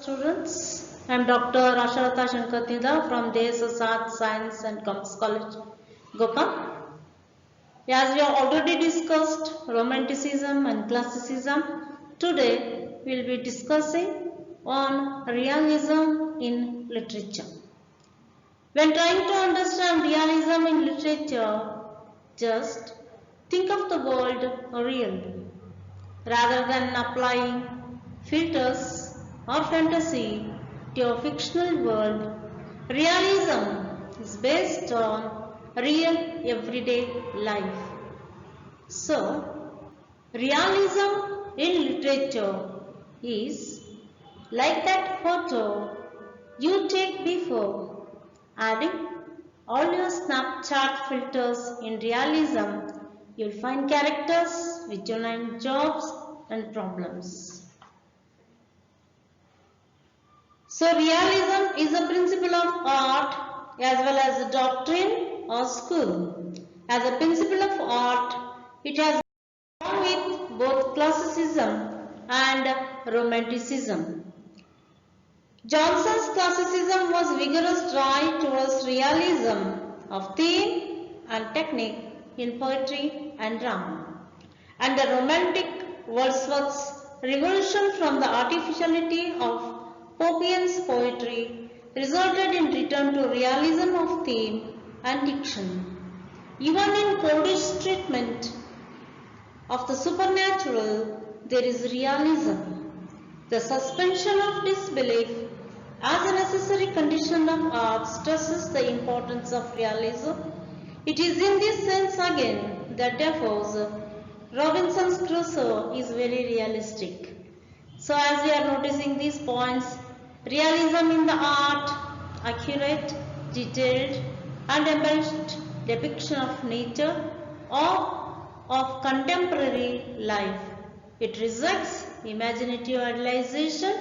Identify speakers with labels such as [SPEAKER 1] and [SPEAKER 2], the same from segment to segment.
[SPEAKER 1] Students, I am Dr. Asharata Shankatida from DSS Arts, Science and Commerce College, Gopal. As we have already discussed Romanticism and Classicism, today we will be discussing on realism in literature. When trying to understand realism in literature, just think of the word real rather than applying filters or fantasy to a fictional world. Realism is based on real everyday life. So, realism in literature is like that photo you take before adding all your Snapchat filters. In realism, you'll find characters with genuine jobs and problems. So realism is a principle of art as well as a doctrine or school. As a principle of art, it has gone with both classicism and romanticism. Johnson's classicism was vigorous drive towards realism of theme and technique in poetry and drama, and the romantic Wordsworth's revolution from the artificiality of Popian's poetry resulted in return to realism of theme and diction. Even in Coleridge's treatment of the supernatural, there is realism. The suspension of disbelief as a necessary condition of art stresses the importance of realism. It is in this sense again that Defoe's Robinson's Crusoe is very realistic. So as we are noticing these points, realism in the art, accurate, detailed and embellished depiction of nature or of contemporary life. It rejects imaginative idealization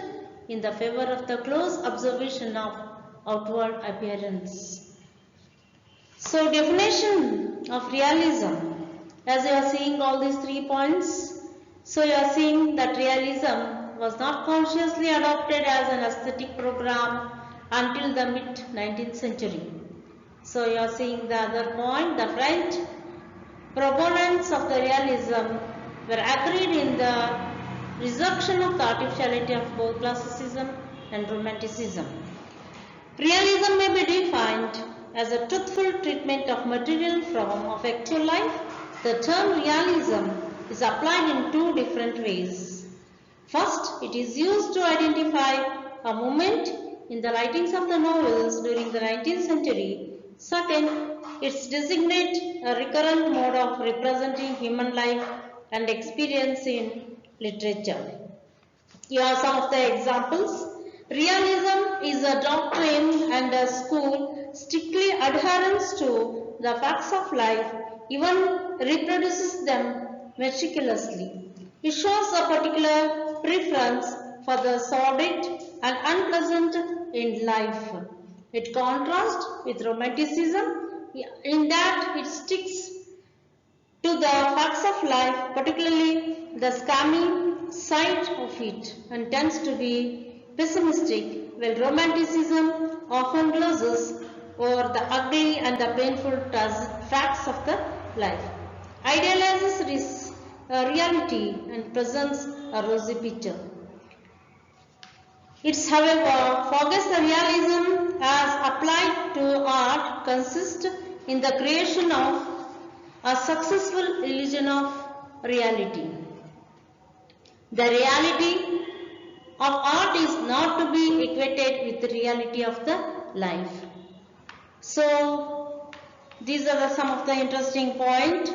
[SPEAKER 1] in the favor of the close observation of outward appearance. So definition of realism. As you are seeing all these 3 points, so you are seeing that realism was not consciously adopted as an aesthetic program until the mid-19th century. So you are seeing the other point, the French proponents of the realism were agreed in the rejection of the artificiality of both classicism and romanticism. Realism may be defined as a truthful treatment of material form of actual life. The term realism is applied in 2 different ways. First, it is used to identify a moment in the writings of the novels during the 19th century. Second, it designates a recurrent mode of representing human life and experience in literature. Here are some of the examples. Realism is a doctrine and a school strictly adherence to the facts of life, even reproduces them meticulously. It shows a particular preference for the sordid and unpleasant in life. It contrasts with romanticism in that it sticks to the facts of life, particularly the scammy side of it, and tends to be pessimistic, while romanticism often glosses over the ugly and the painful facts of the life, idealizes reality and presents a rosy picture. It's, however, forgets the realism as applied to art consists in the creation of a successful illusion of reality. The reality of art is not to be equated with the reality of the life. So, these are some of the interesting points.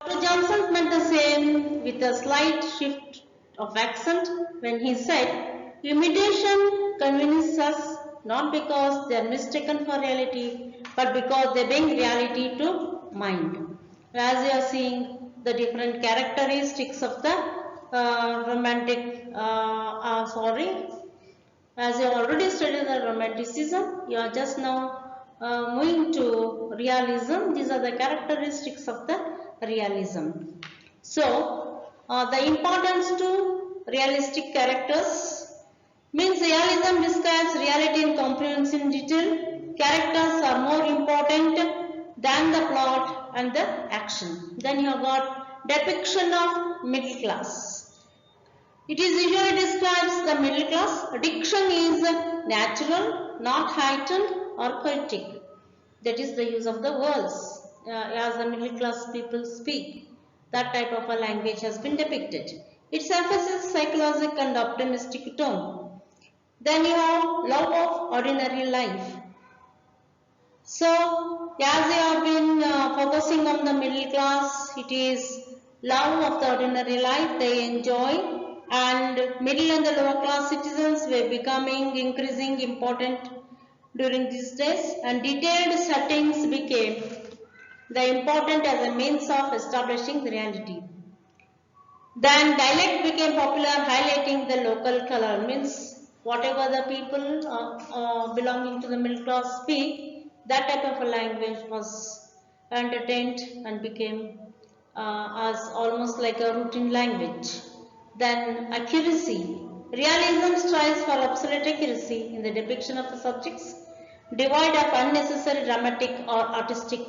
[SPEAKER 1] Dr. Johnson meant the same with a slight shift of accent when he said, imitation convinces us not because they are mistaken for reality, but because they bring reality to mind. As you are seeing the different characteristics of the as you already studied the romanticism, you are just now moving to realism. These are the characteristics of the realism. So, the importance to realistic characters Means realism describes reality in comprehensive detail. Characters are more important than the plot and the action. Then you have got depiction of middle class. It is usually describes the middle class. Diction is natural, not heightened or poetic. That is the use of the words as the middle class people speak. That type of a language has been depicted. Its emphasis is psychological and optimistic tone. Then you have love of ordinary life. So, as you have been focusing on the middle class, it is love of the ordinary life they enjoy, and middle and the lower class citizens were becoming increasing important during these days, and detailed settings became the important as a means of establishing the reality. Then dialect became popular, highlighting the local color. Means whatever the people belonging to the middle class speak, that type of a language was entertained and became as almost like a routine language. Then accuracy. Realism strives for absolute accuracy in the depiction of the subjects, devoid of unnecessary dramatic or artistic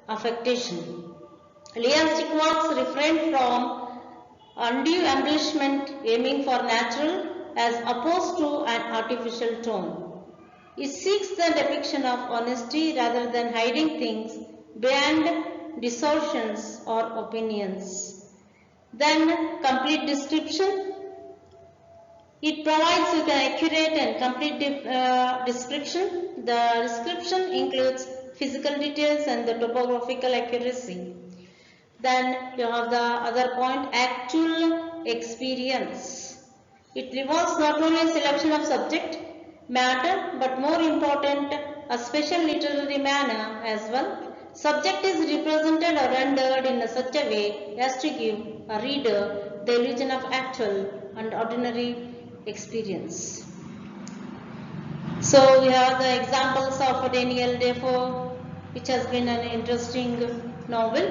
[SPEAKER 1] affectation. Realistic works refrain from undue embellishment, aiming for natural as opposed to an artificial tone. It seeks the depiction of honesty rather than hiding things behind distortions or opinions. Then complete description. It provides with an accurate and complete description. The description includes physical details and the topographical accuracy. Then you have the other point, actual experience. It involves not only a selection of subject matter but more important a special literary manner as well. Subject is represented or rendered in such a way as to give a reader the illusion of actual and ordinary experience. So we have the examples of Daniel Defoe, which has been an interesting novel.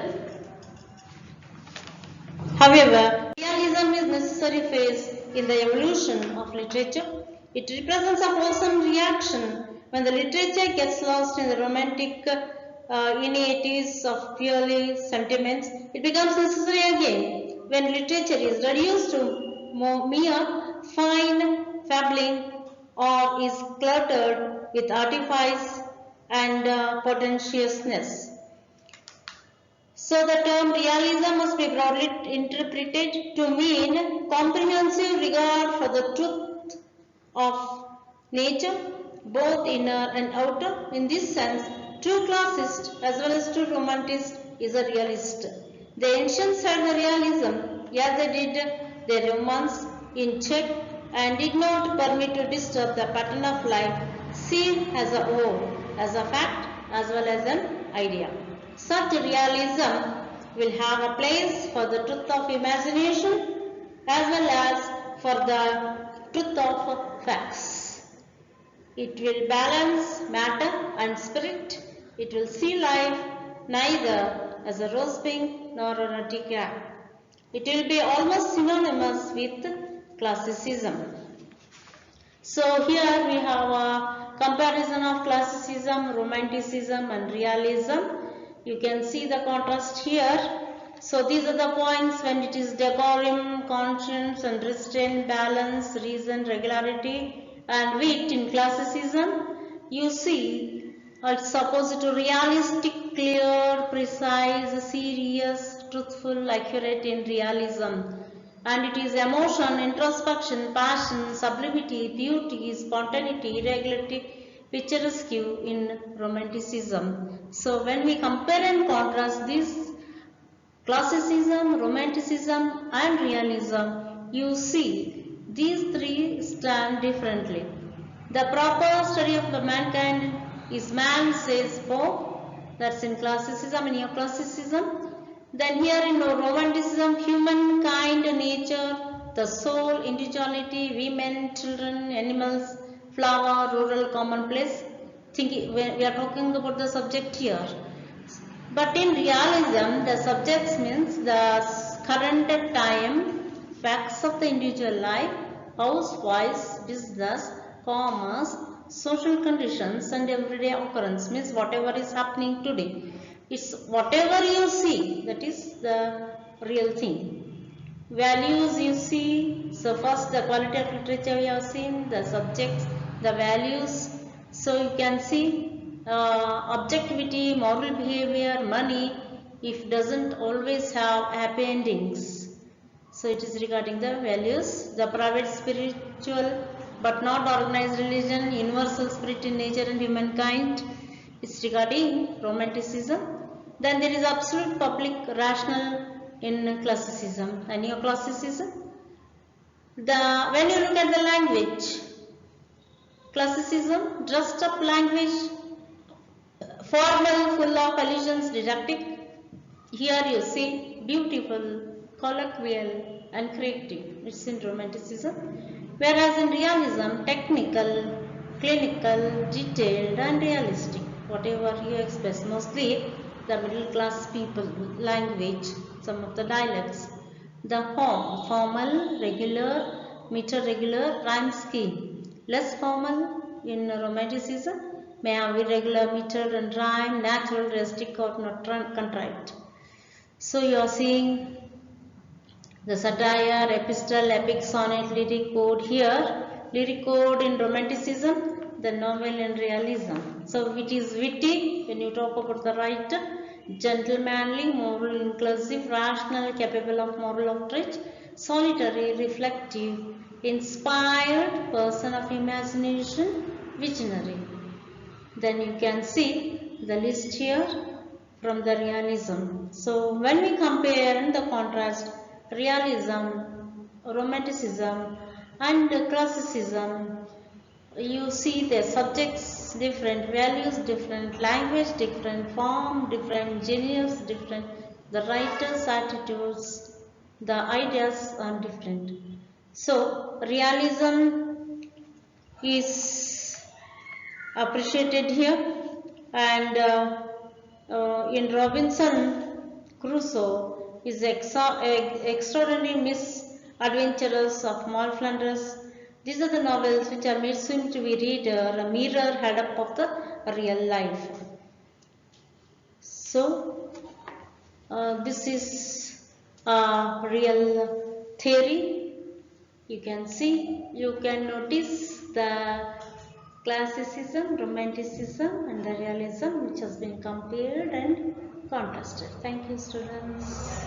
[SPEAKER 1] However, realism is a necessary phase in the evolution of literature. It represents a wholesome reaction when the literature gets lost in the romantic innatives of purely sentiments. It becomes necessary again when literature is reduced to mere fine fabbling or is cluttered with artifice and pretentiousness. So the term realism must be broadly interpreted to mean comprehensive regard for the truth of nature, both inner and outer. In this sense, true classicist as well as true romanticist is a realist. The ancients had the realism, as they did their romance, in check and did not permit to disturb the pattern of life seen as a whole, as a fact as well as an idea. Such realism will have a place for the truth of imagination as well as for the truth of facts. It will balance matter and spirit. It will see life neither as a rose pink nor a nutty cap. It will be almost synonymous with classicism. So here we have a comparison of classicism, romanticism and realism. You can see the contrast here. So these are the points when it is decorum, conscience and restraint, balance, reason, regularity and wit in classicism. You see it's opposite to realistic, clear, precise, serious, truthful, accurate in realism. And it is emotion, introspection, passion, sublimity, beauty, spontaneity, irregularity, picturesque in romanticism. So when we compare and contrast this classicism, romanticism and realism, you see these three stand differently. The proper study of the mankind is man, says Pope. That's in classicism, in neoclassicism. Then here in romanticism, humankind, nature, the soul, individuality, women, children, animals, flower, rural, commonplace. We are talking about the subject here. But in realism, the subjects means the current time, facts of the individual life, housewives, business, commerce, social conditions and everyday occurrence, means whatever is happening today. It's whatever you see, that is the real thing. Values you see, so first the quality of literature we have seen, the subjects, the values. So you can see objectivity, moral behavior, money, if doesn't always have happy endings. So it is regarding the values, the private spiritual but not organized religion, universal spirit in nature and humankind. It's regarding romanticism. Then there is absolute public rational in classicism, and neoclassicism. When you look at the language, classicism, dressed up language, formal, full of allusions, didactic. Here you see beautiful, colloquial and creative. It's in romanticism. Whereas in realism, technical, clinical, detailed and realistic. Whatever you express, mostly the middle class people language, some of the dialects. The formal, regular, meter regular, rhyme scheme. Less formal in romanticism, may have irregular, meter and rhyme, natural, rustic or not contrite. So you are seeing the satire, epistle, epic, sonnet, lyric code here. Lyric code in romanticism, the novel in realism. So it is witty when you talk about the writer, gentlemanly, moral, inclusive, rational, capable of moral outrage, solitary, reflective, inspired, person of imagination, visionary. Then you can see the list here from the realism. So when we compare and the contrast realism, romanticism and classicism, you see the subjects different, values different, language different, form different, genius different, the writer's attitudes, the ideas are different. So realism is appreciated here, and in Robinson Crusoe is extraordinary misadventures of Moll Flanders. These are the novels which are made seem to be reader a mirror head up of the real life. So this is a real theory. You can see, you can notice the classicism, romanticism and the realism which has been compared and contrasted. Thank you, students.